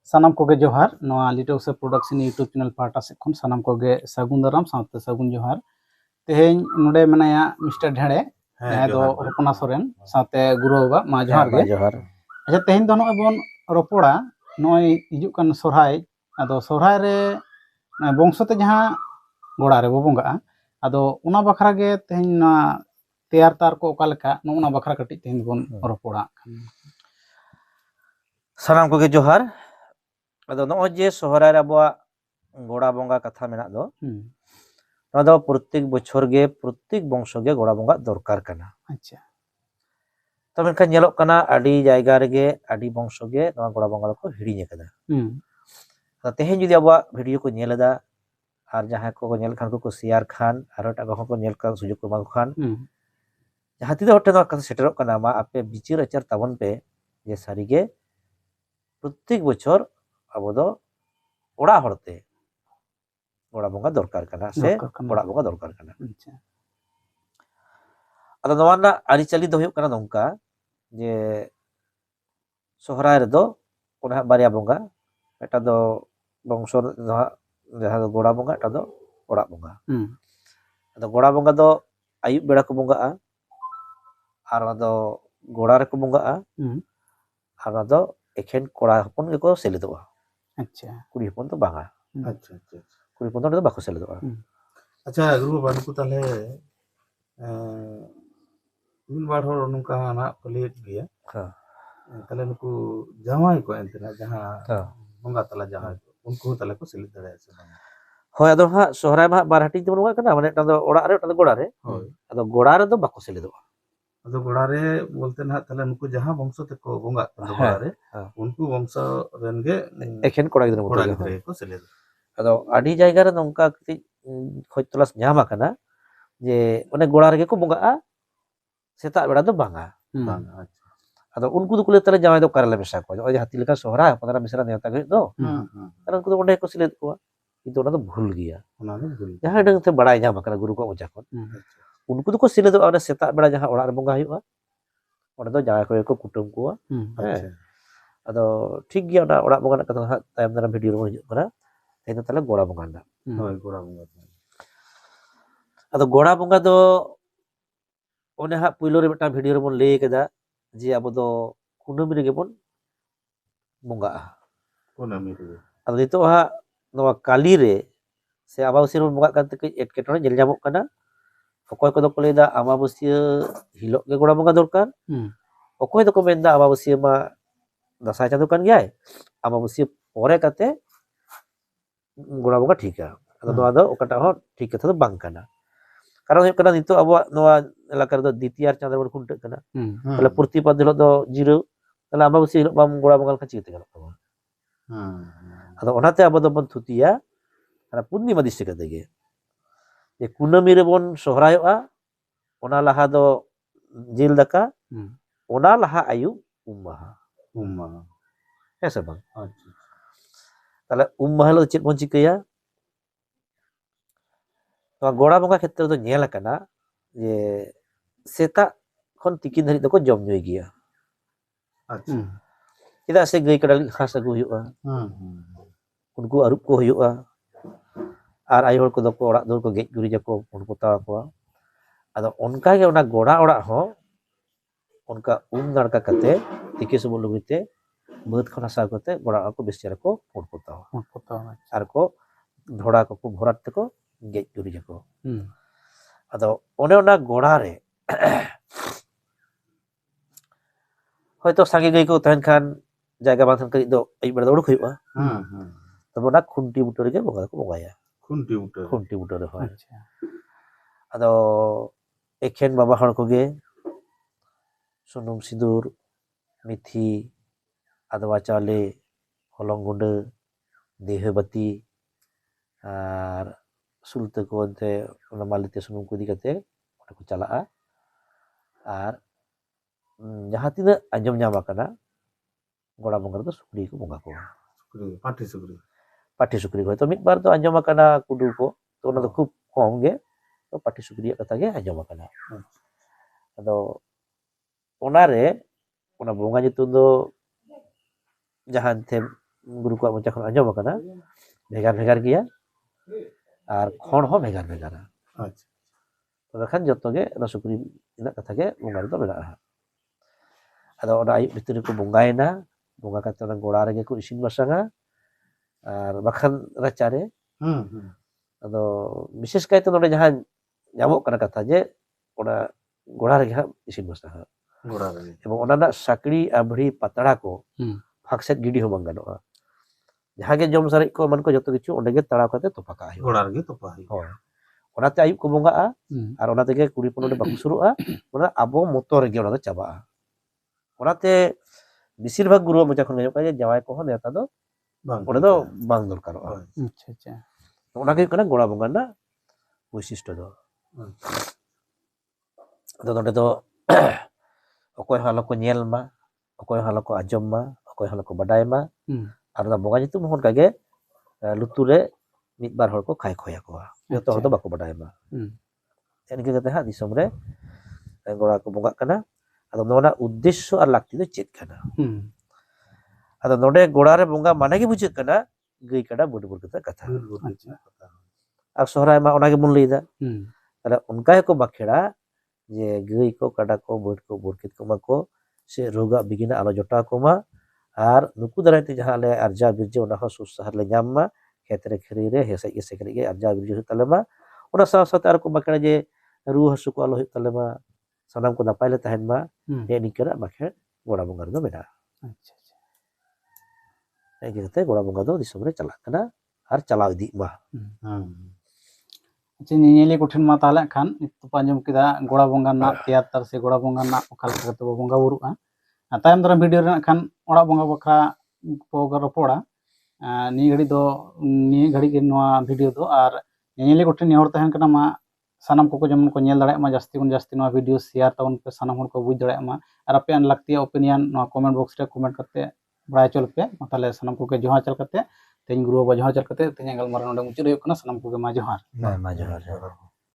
sanam koge johar noa Little Production YouTube channel pahata sed khon sanam koge sagun daram saute sagun johar teheny node menaya Mr. Dhede jahay do Hopona Soren saute Guru Baba ma johar ge acha teheny do noy bon ropoda noy hijuk kan sorhai ado sorhai re bongso te jaha goda re bo bonga ado una bakhra ge teheny na teyar tar ko okaleka no una bakhra kati teheny bon ropoda सानाम को जोहार अदो नॉय जे सोहराय आबो गोड़ा बंगा कथा मेना दो नदो प्रत्येक बछर गे प्रत्येक वंश गे गोड़ा बंगा दरकार कना अच्छा तो मेनखा नेलोक कना आडी जायगा रेगे आडी वंश गे नवा गोड़ा बंगा को हिड़िñ कदा तो तेहेन जुदी आबो वीडियो को नेलदा आर जहां को नेल खान को शेयर खान आर टागा को नेल का सुजोग को मा खान जहां तिदो हटे नवा कथा सेटरक कना मा आपे बिचिर आचार ताबन पे जे सारीगे प्रत्येक बछर अब दो ओड़ा हरते गोड़ा बंगा दरकार कना से ओड़ा बंगा दरकार कना अदा नवाना आरिचाली दो हुयुक कना नोंका जे सोहराय रे दो ओना बारिया बंगा एटा दो बंशो जहां गोड़ा बंगा एटा दो ओड़ा बंगा अदा गोड़ा बंगा दो आयुब बेड़ा को बंगा आर दो गोड़ा रे को बंगा आर दो एखेन कोड़ा हपन को सेलेदोआ अच्छा कुड़ी हपन तो बांगा अच्छा अच्छा कुड़ी हपन तो बाको सेलेदोआ अच्छा गुरु बाबा नुकु ताले मिन बार हर नुका ना पलेट गया हां ताले नुकु जावाई को एंतना जहां हां बंगा तला जहां उनको ताले को सेलेद दरे से होय अदो हा सोहराय मा बार हटिं ते बनुआ कना माने ता दो ओड़ा रे ता दो गोड़ा रे होय अदो गोड़ा रे दो बाको सेलेदोआ अदो गोड़ा रे बोलते ना ताले नुकु जहां वंश ते को बंगा गोड़ा रे उनको वंश रेन गे एखेन कोड़ा गिदर कोड़ा मतो गिदरे को सेलेद अदो आडी जायगा रे नोंका कति खोज तलास ᱧᱟᱢ आकना जे माने गोड़ा रे को बंगा सेता बेड़ा दो बांगा बांगा अच्छा अदो उनको दो कुले तले जावाय दो करले मेसा को जो हाथी लेका सोहरा 15 मिसरा नेता गई दो अर उनको दो ओंडे को सेलेद को किंतु ओना दो भूल गया ओना ने भूल जहां डंग ते बड़ाय ᱧᱟᱢ आकना गुरु को मजा को उनको दो को सेलेद ओना सेता बेड़ा जहां ओड़ा रे बंगा हुआ ओना दो जाय को कुटुम को अच्छा अदो ठीक गया ओना ओड़ा बंगा कथा हा तायम दारा वीडियो रो हिजुग करा तेन तले गोड़ा बंगा ना होय गोड़ा बंगा अदो गोड़ा बंगा दो ओने हा पुइलो रे बेटा वीडियो रे बोन ले केदा जे अब दो कुनमी रे गेबोन बंगा कुनमी रे अदो नितो हा नवा काली रे से आबाबसिया रे बंगा काते के एटकेटोने जेल जामोक कना अकोय को दो को लेदा आबाबसिया हिलो गे गोड़ा बंगा दरकार अकोय दो को मेंदा आबाबसिया मा दसाय चांदो कान गयाय आबाबसिया परे काते गोड़ा बंगा ठीका अदो नवा दो ओकाटा हो ठीक कथा दो बांग कना कारण हुयुक कना नितो अब नवा एलाका रे दो द्वितीय चांद रे खुंटे कना तले प्रतिपद हिलो दो जीरो तले आबाबसिया हिलो बाम गोड़ा बंगा का चिते गलो अदो ओनाते अब दो बन थुतिया अना पूर्णिमा दिसे का देगे ये कुनमी रे बोन सोहरायोआ ओना लाहा दो जिल दका ओना लाहा आयु उम्मा है सब बांग अच्छा ताले हिलो चेक बोन चिकया तो गोड़ा बंगा क्षेत्र दो नेल कना जे सेता खन तिकिन धरि दको जम जोय गिया अच्छा चेदा से गई कडाली खास अगु हुयुआ उनको अरुप को हुयुआ आर आय हर को दको ओड़ा दूर को गेज गुरी जको उन पोता को आदो उनका के ओना गोड़ा ओड़ा हो उनका नड़का कते तिके सब लुगिते बद खना सा कते गोड़ा को बेस्चर को उन पोता आर को धोड़ा को भरात को गेज गुरी जको अदो ओने ओना गोड़ा रे होयतो संगे गई को तहन खान जायगा बाथन कई दो आई बड़ दौड़ खइबा तब ओना खुंटी बुटर के बंगा को बंगाया खुंटी बुटर हो अच्छा अदो एखेन बाबा हर को गे सुनुम सिंदूर मिथी आदवा चाले हलंग गुंडे देहबती आर सुलते को अंते ओना मालिते सुनुम को दिकते ओटा को चला आर जहां तिना अंजम ᱧᱟᱢ आकना गोड़ा बंगा दो सुकरी को बंगा को पाठी सुकरी को तो मिद बार तो अंजम आकना कुडू को तो ओना दो खूब कम गे तो पाठी सुकरी कथा गे अंजम आकना अदो ओना रे ओना बंगा जितु दो जहां थे ᱜᱩᱨᱩ ᱠᱚᱣᱟᱜ ᱢᱚᱪᱟ ᱠᱷᱚᱱ ᱟᱸᱡᱚᱢ ᱟᱠᱟᱱᱟ ᱵᱷᱮᱜᱟᱨ ᱵᱷᱮᱜᱟর ᱜᱮᱭᱟ ᱟᱨ ᱠᱷᱚᱲ ᱦᱚᱸ ᱵᱷᱮᱜᱟᱨ ᱵᱷᱮᱜᱟᱨᱟ ᱟᱪᱪᱷᱟ ᱛᱚᱵᱮ ᱠᱷᱟᱱ ᱡᱚᱛᱚ ᱜᱮ ᱚᱱᱟ ᱥᱩᱠᱨᱤ ᱨᱮᱱᱟᱜ ᱠᱟᱛᱷᱟ ᱜᱮ ᱵᱚᱸᱜᱟ ᱨᱮᱫᱚ ᱢᱮᱱᱟᱜᱼᱟ ᱟᱫᱚ ᱚᱱᱟ ᱟᱹᱭᱩᱵ ᱵᱷᱤᱛᱨᱤ ᱨᱮᱠᱚ ᱵᱚᱸᱜᱟᱭᱮᱱᱟ ᱵᱚᱸᱜᱟ ᱠᱟᱛᱮ ᱚᱱᱟ ᱜᱚᱲᱟ ᱨᱮᱜᱮ ᱠᱚ ᱤᱥᱤᱱ ᱵᱟᱥᱟᱝᱟ ᱟᱨ ᱵᱟᱠᱷᱟᱱ ᱨᱟᱪᱟᱨᱮ ᱟᱫᱚ ᱵᱤᱥᱮᱥ ᱠᱟᱭᱛᱮ ᱱᱚᱰᱮ ᱡᱟᱦᱟᱸ ᱧᱟᱢᱚᱜ ᱠᱟᱱᱟ ᱠᱟᱛᱷᱟ ᱡᱮ ᱚᱱᱟ ᱜᱚᱲᱟ ᱨᱮᱜᱮ ᱦᱟᱸᱜ ᱤᱥᱤᱱ ᱵᱟᱥᱟᱝᱟ ᱜᱚᱲᱟ ᱨᱮᱜᱮ এবং ᱚᱱᱟ ᱨᱮᱱᱟᱜ ᱥᱟᱠᱲᱤ ᱟᱵᱲি ᱯᱟᱛᱲᱟ ᱠᱚ ᱦᱩᱸ ᱯᱷᱟᱸᱠ ᱥᱮᱫ ᱜᱤᱰᱤ ᱦᱚᱸ ᱵᱟᱝ ᱜᱟᱱᱚᱜᱼᱟ ᱡᱟᱦᱟᱸ ᱜᱮ ᱡᱚᱢ ᱥᱟᱨᱮᱡ ᱠᱚ ᱮᱢᱟᱱ ᱠᱚ ᱡᱚᱛᱚ ᱠᱤᱪᱷᱩ ᱚᱸᱰᱮ ᱜᱮ ᱛᱟᱲᱟᱣ ᱠᱟᱛᱮ ᱛᱚᱯᱟ ᱠᱟᱜ ᱦᱩᱭᱩᱜᱼᱟ ᱜᱚᱲᱟ ᱨᱮᱜᱮ ᱛᱚᱯᱟ ᱦᱩᱭᱩᱜᱼᱟ ᱦᱳᱭ ᱚᱱᱟᱛᱮ ᱟᱹᱭᱩᱵ ᱠᱚ ᱵᱚᱸᱜᱟᱜᱼᱟ ᱦᱩᱸ ᱟᱨ ᱚᱱᱟ ᱛᱮᱜᱮ ᱠᱩᱲᱤ ᱦᱚᱯᱚᱱ ᱚᱸᱰᱮ ᱵᱟᱠᱚ ᱥᱩᱨᱩᱜᱼᱟ ᱚᱱᱟ ᱟᱵᱚ ᱢᱚᱛᱚ ᱨᱮᱜᱮ ᱚᱱᱟ ᱫᱚ ᱪᱟᱵᱟᱜᱼᱟ ᱚᱱᱟᱛᱮ ᱵᱮᱥᱤᱨ ᱵᱷᱟᱜᱽ ᱜᱩᱨᱩᱣᱟᱜ ᱢᱚᱪᱟ ᱠᱷᱚᱱ ᱟᱸᱡᱚᱢᱚᱜ ᱠᱟᱱᱟ ᱡᱮ ᱡᱟᱶᱟᱭ ᱠᱚᱦᱚᱸ ᱱᱮᱣᱛᱟ ᱫᱚ ᱵᱟᱝ ᱚᱸᱰᱮ ᱫᱚ ᱵᱟᱝ ᱫᱚᱨᱠᱟᱨᱚᱜᱼᱟ ᱦᱳᱭ ᱟᱪᱪᱷᱟ ᱟᱪᱪᱷᱟ ᱚᱱᱟ ᱜᱮ ᱦᱩᱭᱩᱜ ᱠᱟᱱᱟ ᱜᱚᱲᱟ ᱵᱚᱸᱜᱟ ᱨᱮᱱᱟᱜ ᱵᱳᱭᱥᱤᱥᱴᱚ ᱫᱚ ᱟᱫᱚ ᱱᱚᱰᱮ ᱫᱚ ᱚᱠᱚᱭ ᱦᱚᱸ ᱟᱞᱚ ᱠᱚ ᱧᱮᱞ ᱢᱟ ᱚᱠᱚᱭ ᱦᱚᱸ ᱟᱞᱚ ᱠᱚ ᱟᱸᱡᱚᱢ ᱢᱟ ᱚᱠᱚᱭ ᱦᱚᱸ ᱟᱞᱚ ᱠᱚ ᱵᱟᱰᱟᱭ ᱢᱟ ᱦᱩᱸ ᱟᱨ ᱚᱱᱟ ᱵᱚᱸᱜᱟ ᱧᱩᱛᱩᱢ ᱦᱚᱸ ᱚᱱᱠᱟᱜᱮ ᱞᱩᱛᱩᱨ ᱨᱮ ᱢᱤᱫ ᱵᱟᱨ ᱦᱚᱲ ᱠᱚ ᱠᱷᱟᱭ ᱠᱷᱚᱭ ᱟᱠᱚᱣᱟ ᱡᱚᱛᱚ ᱦᱚᱲ ᱫᱚ ᱵᱟᱠᱚ ᱵᱟᱰᱟᱭ ᱢᱟ ᱦᱩᱸ ᱤᱱᱠᱟᱹ ᱠᱟᱛᱮ ᱦᱟᱸᱜ ᱫᱤᱥᱚᱢ ᱨᱮ ᱜᱚᱲᱟ ᱠᱚ ᱵᱚᱸᱜᱟᱜ ᱠᱟᱱᱟ ᱟᱫᱚ ᱱᱚᱣᱟ ᱨᱮᱱᱟᱜ ᱩᱫᱽᱫᱮᱥᱥᱚ ᱟᱨ ᱞᱟᱹᱠᱛᱤ ᱫᱚ ᱪᱮᱫ ᱠᱟᱱᱟ ᱦᱩᱸ ᱟᱫᱚ ᱱᱚᱰᱮ ᱜᱚᱲᱟ ᱨᱮ ᱵᱚᱸᱜᱟ ᱢᱟᱱᱮ ᱜᱮ ᱵᱩᱡᱷᱟᱹᱜ ᱠᱟᱱᱟ ᱜᱟᱹᱭ ᱠᱟᱰᱟ ᱵᱟᱹᱰ ᱵᱟᱹᱲ ᱠᱟᱛᱮ ᱠᱟᱛᱷᱟ ᱟᱪᱪᱷᱟ ᱟᱨ ᱥᱚᱦᱨᱟᱭ ᱢᱟ ᱚᱱᱟ ᱜᱮᱵᱚᱱ ᱞᱟᱹᱭᱫᱟ ᱦᱩᱸ ᱛᱟᱦᱞᱮ ᱚᱱᱠᱟ ᱜᱮᱠᱚ ᱵᱟᱸᱠᱷᱮᱲᱟ ᱡᱮ ᱜᱟᱹᱭ ko ᱠᱟᱰᱟ ko ᱵᱟᱹᱰ ko ᱵᱚᱨᱠᱮᱛ ko ᱮᱢᱟ ᱠᱚ ᱥᱮ ᱨᱳᱜᱟᱜ ᱵᱤᱜᱷᱤᱱᱟᱜ ᱟᱞᱚ ᱡᱚᱴᱟᱣ ᱠᱚᱢᱟ ᱟᱨ ᱱᱩᱠᱩ ᱫᱟᱨᱟᱭᱛᱮ ᱡᱟᱦᱟᱸ ᱞᱮ ᱟᱨᱡᱟᱣ ᱵᱤᱨᱡᱟᱹᱣ ᱚᱱᱟ ᱦᱚᱸ ᱥᱩᱥᱟᱦᱟᱨ ᱞᱮ ᱧᱟᱢ ᱢᱟ ᱠᱷᱮᱛ ᱨᱮ ᱠᱷᱟᱹᱨᱟᱹᱭ ᱨᱮ ᱦᱮᱸᱥᱮᱡ ᱜᱮ ᱥᱮᱠᱨᱮᱡ ᱜᱮ ᱟᱨᱡᱟᱣ ᱵᱤᱨᱡᱟᱹᱣ ᱦᱩᱭᱩᱜ ᱛᱟᱞᱮ ᱢᱟ ᱚᱱᱟ ᱥᱟᱶ ᱥᱟᱶᱛᱮ ᱟᱨᱚ ᱠᱚ ᱵᱟᱸᱠᱷᱮᱲᱟ ᱡᱮ ᱨᱩᱣᱟᱹ ᱦᱟᱹᱥᱩ ᱠᱚ ᱟᱞᱚ ᱦᱩᱭᱩᱜ ᱛᱟᱞᱮ ᱢᱟ ᱥᱟᱱᱟᱢ ᱠᱚ ᱱᱟᱯᱟᱭ ᱞᱮ ᱛᱟᱦᱮᱱ ᱢᱟ ᱦᱩᱸ ᱱᱤᱝᱠᱟᱹᱱᱟᱜ ᱵᱟᱸᱠᱷᱮᱲ ᱜᱚᱲᱟ ᱵᱚᱸᱜᱟ ᱨᱮᱫᱚ ᱢᱮᱱᱟᱜᱼᱟ ᱟᱪᱪᱷᱟ ᱟᱪᱪᱷᱟ ᱤᱱᱠᱟᱹ ᱠᱟᱛᱮ ᱜᱚᱲᱟ ᱵᱚᱸᱜᱟ ᱫᱚ ᱫᱤᱥᱚᱢ ᱨᱮ ᱪᱟᱞᱟᱜ ᱠᱟᱱᱟ ᱟᱨ ᱪᱟᱞᱟᱣ ᱤᱫᱤᱜ ᱢᱟ ᱟᱪᱪᱷᱟ ᱧᱮᱧᱮᱞᱤᱭᱟᱹ ᱠᱚᱴᱷᱮᱱ ᱢᱟ ᱛᱟᱦᱚᱞᱮ ᱠᱷᱟᱱ ᱱᱤᱛᱚᱜ ᱯᱮ ᱟᱸᱡᱚᱢ ᱠᱮᱫᱟ ᱜᱚᱲᱟ ᱵᱚᱸᱜᱟ ᱨᱮᱱᱟᱜ ᱛᱮᱭᱟᱨ ᱥᱮ ᱜᱚᱲᱟ ᱵᱚᱸᱜᱟ ᱨᱮᱱᱟᱜ ᱚᱠᱟ ᱞᱮᱠᱟ ᱠᱟᱛᱮ ᱵᱚ ᱵᱚᱸᱜᱟ ᱵᱩᱨᱩᱜᱼᱟ ᱛᱟᱭᱚᱢ ᱫᱟᱨᱟᱢ ᱵᱷᱤᱰᱤᱭᱳ ᱨᱮᱱᱟᱜ ᱠᱷᱟᱱ ᱚᱲᱟᱜ ᱵᱚᱸᱜᱟ ᱵᱟᱠᱷᱨᱟ ᱠᱚ ᱨᱚᱯᱚᱲᱟ ᱱᱤᱭᱟᱹ ᱜᱷᱟᱹᱲᱤᱡ ᱜᱮ ᱱᱚᱣᱟ ᱵᱷᱤᱰᱤᱭᱳ ᱫᱚ ᱟᱨ ᱧᱮᱧᱮᱞᱤᱭᱟᱹ ᱠᱚᱴᱷᱮᱱ ᱱᱮᱦᱚᱨ ᱛᱟᱦᱮᱱ ᱠᱟᱱᱟ ᱢᱟ ᱥᱟᱱᱟᱢ ᱠᱚᱠᱚ ᱡᱮᱢᱚᱱ ᱠᱚ ᱧᱮᱞ ᱫᱟᱲᱮᱭᱟᱜ ᱢᱟ ᱡᱟᱹᱥᱛᱤ ᱠᱷᱚᱱ ᱡᱟᱹᱥᱛᱤ ᱱᱚᱣᱟ ᱵᱷᱤᱰᱤᱭᱳ ᱥᱮᱭᱟᱨ ᱛᱟᱵᱚᱱ ᱯᱮ ᱥᱟᱱᱟᱢ ᱦᱚᱲ ᱠᱚ ᱵᱩᱡᱽ ᱫᱟᱲᱮᱭᱟᱜ ᱢᱟ ᱟᱨ ᱟᱯᱮᱭᱟᱜ ᱞᱟᱹᱠᱛᱤᱭᱟᱜ ᱳᱯᱤᱱᱤᱭᱚᱱ ᱱᱚᱣᱟ ᱠᱚᱢᱮᱱᱴ ᱵᱚᱠᱥ ᱨᱮ ᱠᱚᱢᱮᱱᱴ ᱠᱟᱛᱮ ᱵᱟᱲᱟᱭ ᱦᱚᱪᱚ ᱞᱮᱯᱮ ᱢᱟ ᱛᱟᱦᱚᱞᱮ ᱥᱟᱱᱟᱢ ᱠᱚᱜᱮ ᱡᱚᱦᱟᱨ ᱪᱟᱞ ᱠᱟᱛᱮ ᱛᱮᱦᱮᱧ ᱜᱩᱨᱩ ᱵᱟᱵᱟ ᱡᱚᱦᱟᱨ ᱪᱟᱞ ᱠᱟᱛᱮ ᱛᱮᱦᱮᱧ ᱜᱟᱞᱢᱟᱨᱟᱣ ᱱᱚᱰᱮ ᱢᱩᱪᱟᱹᱫ ᱦᱩᱭᱩᱜ ᱠᱟᱱᱟ ᱥᱟᱱᱟᱢ ᱠᱚᱜᱮ ᱢᱟ ᱡᱚᱦᱟᱨ ᱢᱟ ᱡᱚᱦᱟᱨ